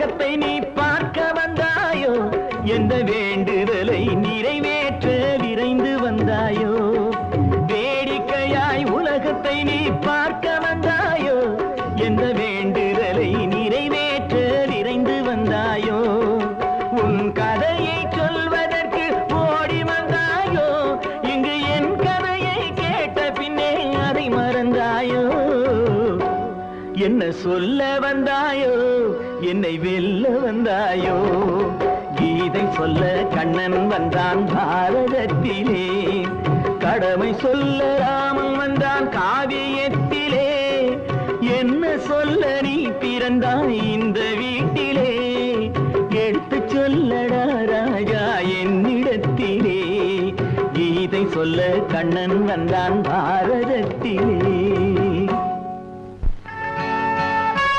உலகத்தை நீ பார்க்க வந்தாயோ எந்த வேண்டுதலை நிறைவேற்ற விரைந்து வந்தாயோ வேடிக்கையாய் உலகத்தை நீ பார்க்க வந்தாயோ எந்த வேண்டுதலை நிறைவேற்ற விரைந்து வந்தாயோ உன் கதையை சொல்வதற்கு ஓடி வந்தாயோ இங்கு என் கதையை கேட்ட பின்னே அதை மறந்தாயோ என்ன சொல்ல வந்தாயோ என்னை வெல்ல வந்தாயோ கீதை சொல்ல கண்ணன் வந்தான் பாரதத்திலே கடமை சொல்ல ராமன் வந்தான் காவியத்திலே என்ன சொல்ல நீ பிறந்தாய் இந்த வீட்டிலே எடுத்து சொல்லடா ராஜா என்னிடத்திலே கீதை சொல்ல கண்ணன் வந்தான் பாரதத்திலே